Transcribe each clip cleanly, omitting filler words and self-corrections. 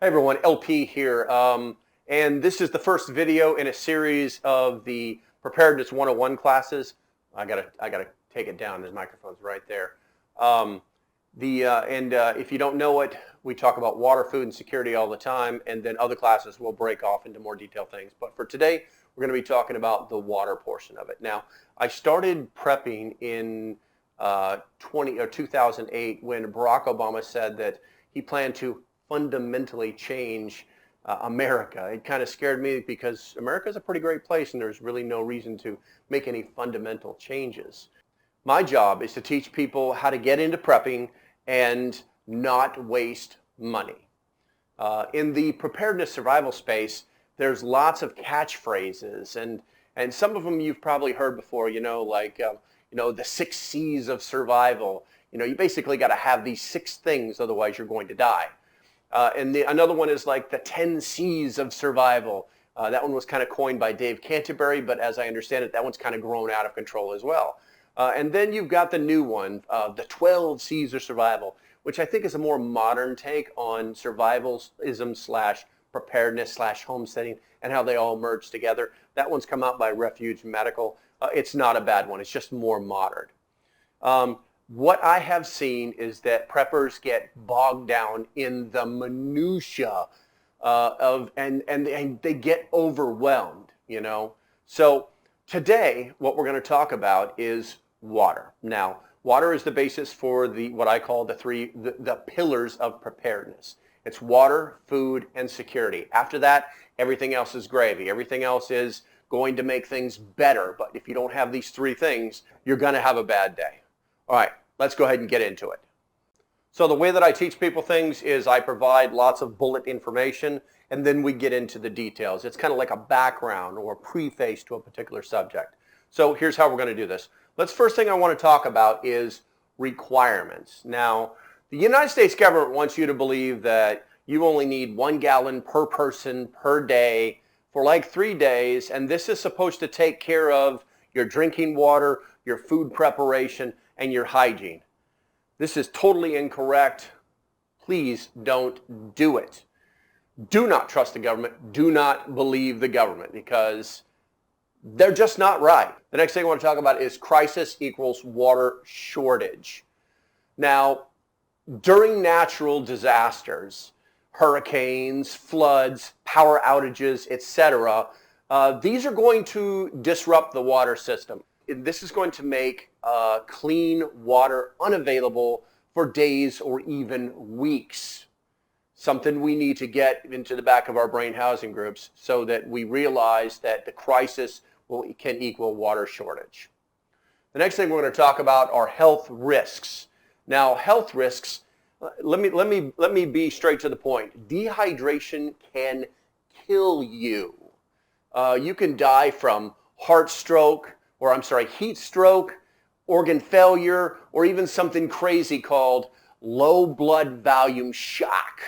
Hey everyone, LP here, and this is the first video in a series of the Preparedness 101 classes. I gotta take it down. There's microphones right there. If you don't know it, we talk about water, food, and security all the time, and then other classes will break off into more detailed things. But for today, we're going to be talking about the water portion of it. Now, I started prepping in 2008 when Barack Obama said that he planned to fundamentally change America. It kind of scared me because America is a pretty great place and there's really no reason to make any fundamental changes. My job is to teach people how to get into prepping and not waste money. In the preparedness survival space, there's lots of catchphrases and some of them you've probably heard before, like the 6 C's of survival. You basically got to have these 6 things, otherwise you're going to die. Another one is like the 10 C's of survival. That one was kind of coined by Dave Canterbury, but as I understand it, that one's kind of grown out of control as well. And then you've got the new one, the 12 C's of survival, which I think is a more modern take on survivalism / preparedness / homesteading and how they all merge together. That one's come out by Refuge Medical. It's not a bad one. It's just more modern. What I have seen is that preppers get bogged down in the minutia and they get overwhelmed, So today, what we're going to talk about is water. Now, water is the basis for what I call the pillars of preparedness. It's water, food, and security. After that, everything else is gravy. Everything else is going to make things better. But if you don't have these 3 things, you're going to have a bad day. All right, let's go ahead and get into it. So the way that I teach people things is I provide lots of bullet information and then we get into the details. It's kind of like a background or a preface to a particular subject. So here's how we're going to do this. First thing I want to talk about is requirements. Now, the United States government wants you to believe that you only need 1 gallon per person per day for like 3 days, and this is supposed to take care of your drinking water, your food preparation, and your hygiene. This is totally incorrect. Please don't do it. Do not trust the government. Do not believe the government because they're just not right. The next thing I want to talk about is crisis equals water shortage. Now, during natural disasters, hurricanes, floods, power outages, etc., these are going to disrupt the water system. This is going to make clean water unavailable for days or even weeks. Something we need to get into the back of our brain housing groups so that we realize that the crisis can equal water shortage. The next thing we're going to talk about are health risks. Now, health risks, let me be straight to the point. Dehydration can kill you. You can die from heat stroke, organ failure, or even something crazy called low blood volume shock.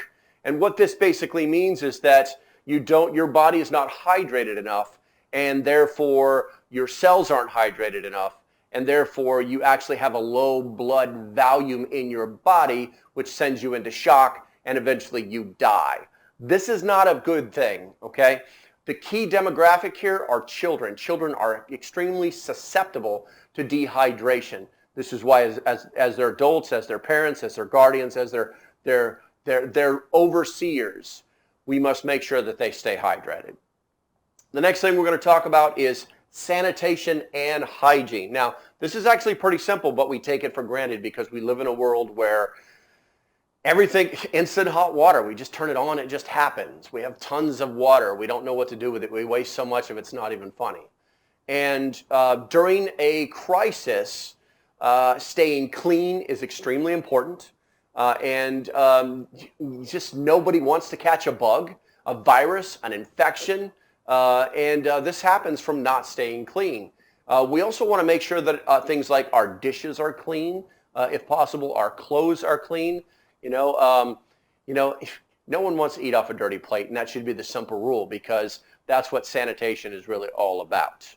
And what this basically means is that your body is not hydrated enough, and therefore your cells aren't hydrated enough, and therefore you actually have a low blood volume in your body, which sends you into shock, and eventually you die. This is not a good thing, okay? The key demographic here are children. Children are extremely susceptible to dehydration. This is why as their adults, as their parents, as their guardians, as their overseers, we must make sure that they stay hydrated. The next thing we're going to talk about is sanitation and hygiene. Now, this is actually pretty simple, but we take it for granted because we live in a world where everything, instant hot water, we just turn it on, it just happens. We have tons of water. We don't know what to do with it. We waste so much of it's not even funny. And during a crisis, staying clean is extremely important. Just nobody wants to catch a bug, a virus, an infection, this happens from not staying clean. We also want to make sure that things like our dishes are clean, if possible, our clothes are clean. No one wants to eat off a dirty plate, and that should be the simple rule because that's what sanitation is really all about,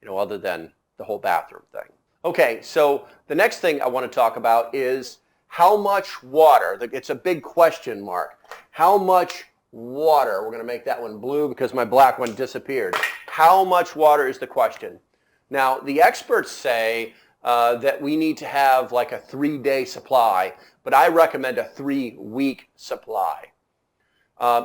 other than the whole bathroom thing. Okay, so the next thing I want to talk about is how much water, it's a big question mark, how much water. We're going to make that one blue because my black one disappeared. How much water is the question? Now, the experts say that we need to have like a 3-day supply, but I recommend a 3-week supply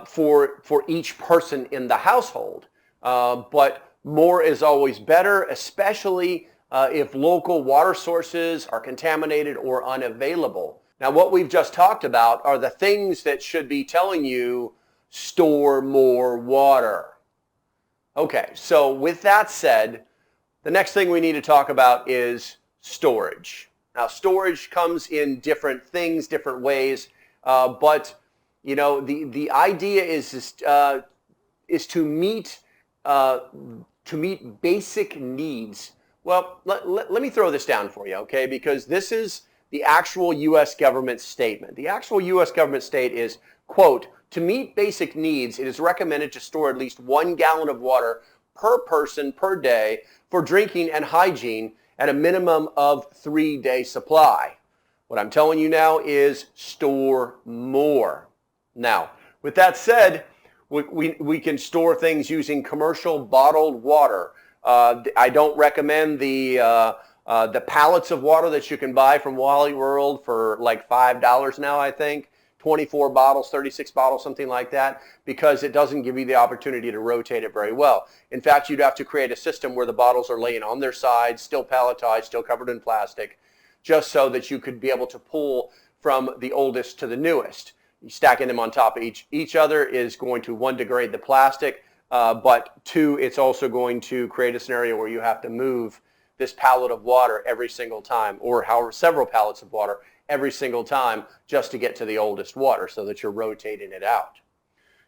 for each person in the household. But more is always better, especially if local water sources are contaminated or unavailable. Now, what we've just talked about are the things that should be telling you store more water. Okay, so with that said, the next thing we need to talk about is storage. Now, storage comes in different things, different ways, but you know the idea is to meet basic needs. Well, let me throw this down for you, okay? Because this is the actual U.S. government statement. The actual U.S. government state is, quote, to meet basic needs, it is recommended to store at least 1 gallon of water per person per day for drinking and hygiene at a minimum of 3-day supply. What I'm telling you now is store more. Now, with that said, we can store things using commercial bottled water. I don't recommend the pallets of water that you can buy from Wally World for like $5 now, I think. 24 bottles, 36 bottles, something like that, because it doesn't give you the opportunity to rotate it very well. In fact, you'd have to create a system where the bottles are laying on their sides, still palletized, still covered in plastic, just so that you could be able to pull from the oldest to the newest. Stacking them on top of each other is going to, 1, degrade the plastic, but 2, it's also going to create a scenario where you have to move this pallet of water every single time, or however several pallets of water every single time, just to get to the oldest water so that you're rotating it out.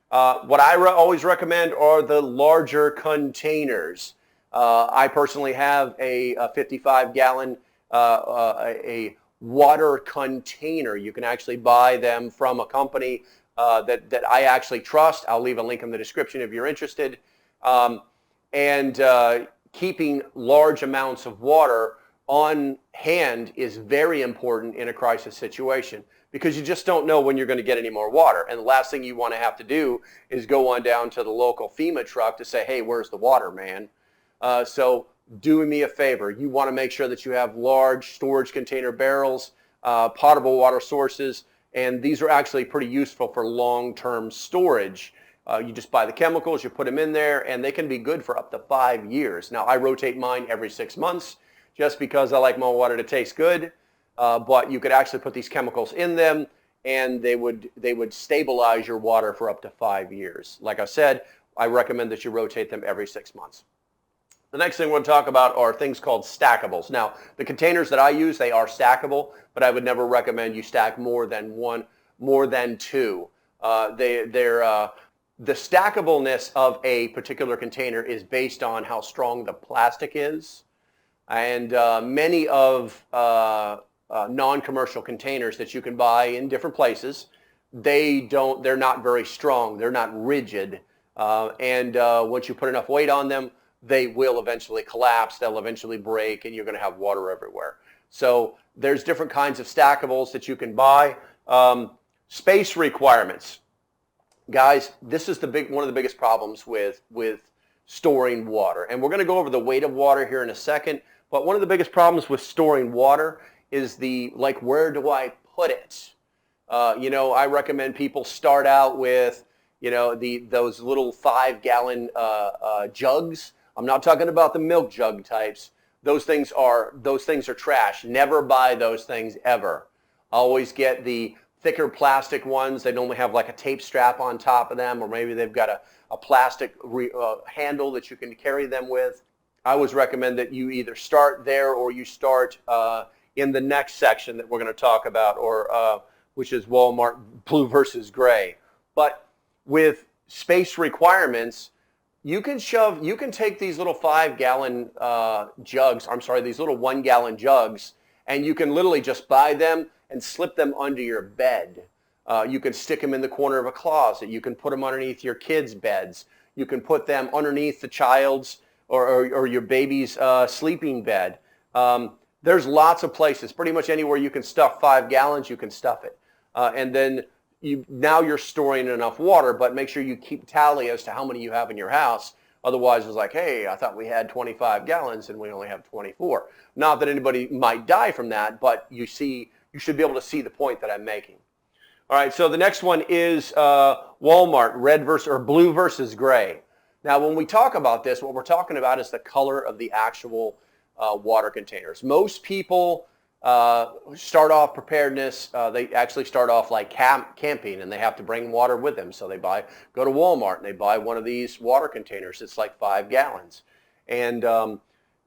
What I always recommend are the larger containers. I personally have a 55-gallon a water container. You can actually buy them from a company that I actually trust. I'll leave a link in the description if you're interested. Keeping large amounts of water on hand is very important in a crisis situation, because you just don't know when you're going to get any more water. And the last thing you want to have to do is go on down to the local FEMA truck to say, hey, where's the water, man? So do me a favor. You want to make sure that you have large storage container barrels, potable water sources, and these are actually pretty useful for long-term storage. You just buy the chemicals, you put them in there, and they can be good for up to 5 years. Now, I rotate mine every 6 months just because I like my water to taste good, but you could actually put these chemicals in them, and they would stabilize your water for up to 5 years. Like I said, I recommend that you rotate them every 6 months. The next thing we're going to talk about are things called stackables. Now, the containers that I use, they are stackable, but I would never recommend you stack more than 2. The stackableness of a particular container is based on how strong the plastic is. And many of non-commercial containers that you can buy in different places, they're not very strong. They're not rigid. Once you put enough weight on them, they will eventually collapse. They'll eventually break, and you're going to have water everywhere. So there's different kinds of stackables that you can buy. Space requirements. Guys, this is one of the biggest problems with storing water. And we're going to go over the weight of water here in a second. But one of the biggest problems with storing water is where do I put it? I recommend people start out with, those little 5-gallon jugs. I'm not talking about the milk jug types. Those things are trash. Never buy those things ever. Always get the thicker plastic ones. They normally have like a tape strap on top of them, or maybe they've got a plastic handle that you can carry them with. I always recommend that you either start there or you start in the next section that we're going to talk about, or which is Walmart blue versus gray. But with space requirements, you can take these little 5-gallon jugs, these little 1-gallon jugs, and you can literally just buy them and slip them under your bed. You can stick them in the corner of a closet. You can put them underneath your kids' beds. You can put them underneath the child's or your baby's sleeping bed. There's lots of places. Pretty much anywhere you can stuff 5 gallons, you can stuff it. And then now you're storing enough water, but make sure you keep tally as to how many you have in your house. Otherwise, it's like, hey, I thought we had 25 gallons and we only have 24. Not that anybody might die from that, but you should be able to see the point that I'm making. All right, so the next one is Walmart, blue versus gray. Now, when we talk about this, what we're talking about is the color of the actual water containers. Most people start off preparedness, they actually start off like camping, and they have to bring water with them. So they go to Walmart and they buy one of these water containers. It's like 5 gallons. And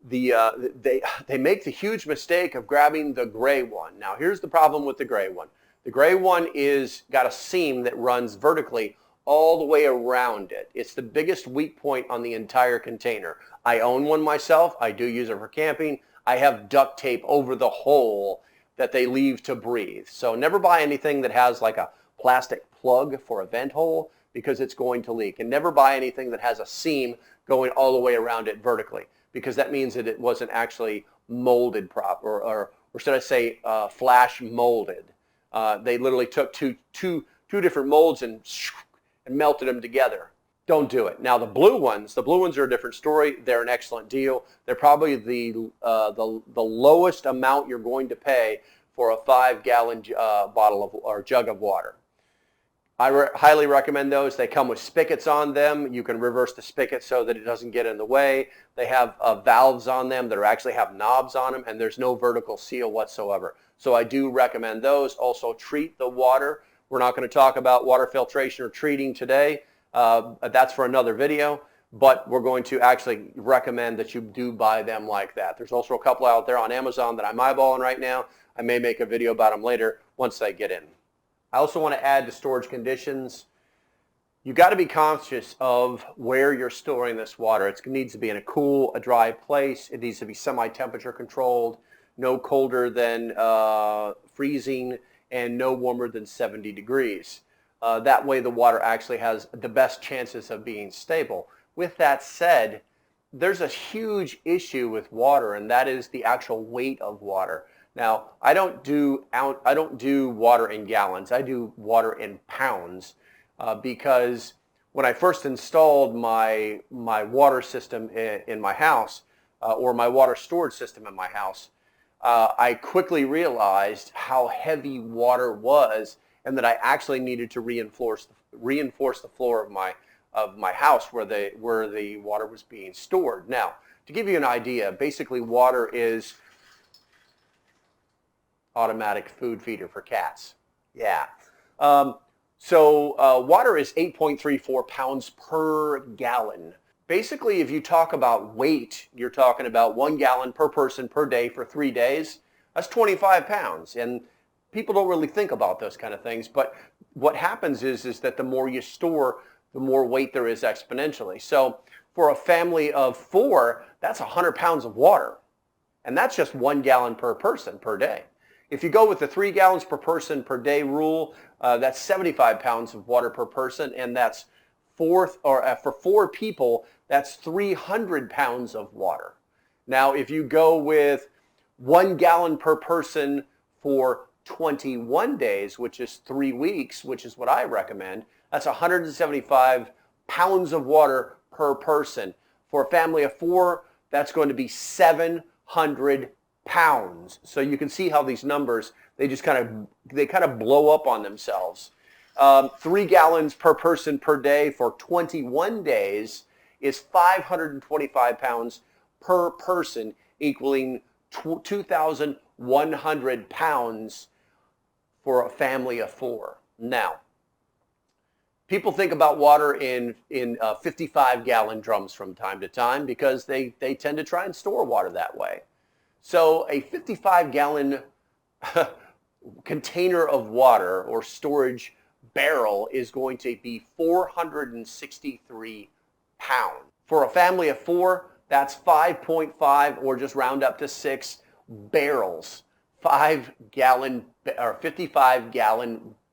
they make the huge mistake of grabbing the gray one. Now, here's the problem with the gray one. The gray one is got a seam that runs vertically all the way around it. It's the biggest weak point on the entire container. I own one myself. I do use it for camping. I have duct tape over the hole that they leave to breathe. So never buy anything that has like a plastic plug for a vent hole, because it's going to leak. And never buy anything that has a seam going all the way around it vertically, because that means that it wasn't actually molded proper, or should I say flash molded. They literally took two different molds and melted them together. Don't do it. Now the blue ones are a different story. They're an excellent deal. They're probably the lowest amount you're going to pay for a 5-gallon bottle or jug of water. I highly recommend those. They come with spigots on them. You can reverse the spigot so that it doesn't get in the way. They have valves on them that actually have knobs on them, and there's no vertical seal whatsoever. So I do recommend those. Also, treat the water. We're not going to talk about water filtration or treating today. That's for another video, but we're going to actually recommend that you do buy them like that. There's also a couple out there on Amazon that I'm eyeballing right now. I may make a video about them later once they get in. I also want to add to storage conditions. You got to be conscious of where you're storing this water. It needs to be in a cool, a dry place. It needs to be semi-temperature controlled, no colder than freezing, and no warmer than 70 degrees. That way the water actually has the best chances of being stable. With that said, there's a huge issue with water, and that is the actual weight of water. Now, I don't do water in gallons. I do water in pounds because when I first installed my water system in my house, or my water storage system in my house, I quickly realized how heavy water was, and that I actually needed to reinforce the floor of my house where the water was being stored. Now, to give you an idea, basically water is automatic food feeder for cats. Yeah. So water is 8.34 pounds per gallon. Basically, if you talk about weight, you're talking about 1 gallon per person per day for 3 days. That's 25 pounds. And people don't really think about those kind of things. But what happens is that the more you store, the more weight there is exponentially. So for a family of 4, that's 100 pounds of water. And that's just 1 gallon per person per day. If you go with the 3 gallons per person per day rule, that's 75 pounds of water per person, and that's for 4 people, that's 300 pounds of water. Now, if you go with 1 gallon per person for 21 days, which is 3 weeks, which is what I recommend, that's 175 pounds of water per person. For a family of 4, that's going to be 700 pounds. So you can see how these numbers, they kind of blow up on themselves. 3 gallons per person per day for 21 days is 525 pounds per person, equaling 2,100 pounds for a family of 4. Now, people think about water in 55-gallon drums from time to time because they tend to try and store water that way. So a 55-gallon container of water or storage barrel is going to be 463 pounds. For a family of 4, that's 5.5, or just round up to 6 barrels, 55-gallon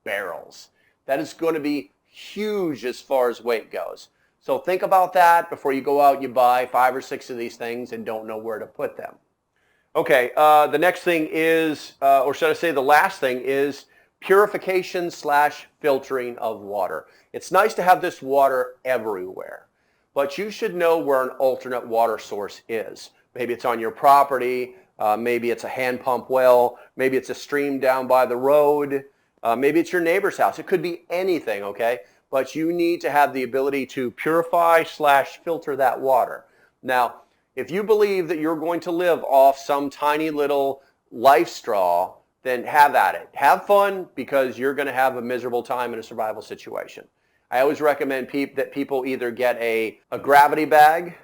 barrels. That is going to be huge as far as weight goes. So think about that before you go out, you buy 5 or 6 of these things and don't know where to put them. Okay, the next thing is, or should I say the last thing is purification / filtering of water. It's nice to have this water everywhere, but you should know where an alternate water source is. Maybe it's on your property, maybe it's a hand pump well, maybe it's a stream down by the road, maybe it's your neighbor's house. It could be anything, okay? But you need to have the ability to purify / filter that water. Now, if you believe that you're going to live off some tiny little life straw, then have at it. Have fun, because you're going to have a miserable time in a survival situation. I always recommend that people either get a gravity bag,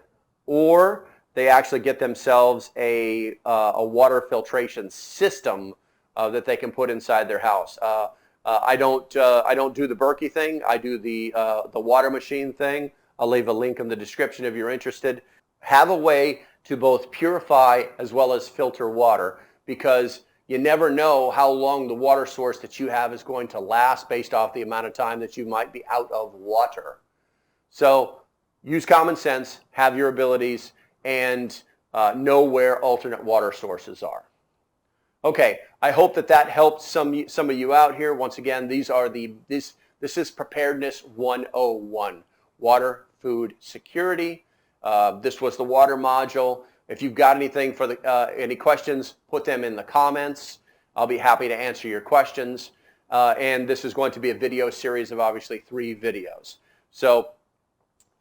or they actually get themselves a water filtration system that they can put inside their house. I don't do the Berkey thing. I do the water machine thing. I'll leave a link in the description if you're interested. Have a way to both purify as well as filter water, because you never know how long the water source that you have is going to last based off the amount of time that you might be out of water. So use common sense, have your abilities, and know where alternate water sources are. Okay, I hope that helped some of you out here. Once again, this is Preparedness 101, Water, Food, Security. This was the water module. If you've got anything for any questions, put them in the comments. I'll be happy to answer your questions. And this is going to be a video series of obviously 3 videos. So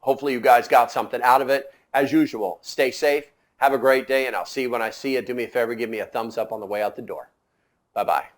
hopefully you guys got something out of it. As usual, stay safe, have a great day, and I'll see you when I see you. Do me a favor, give me a thumbs up on the way out the door. Bye-bye.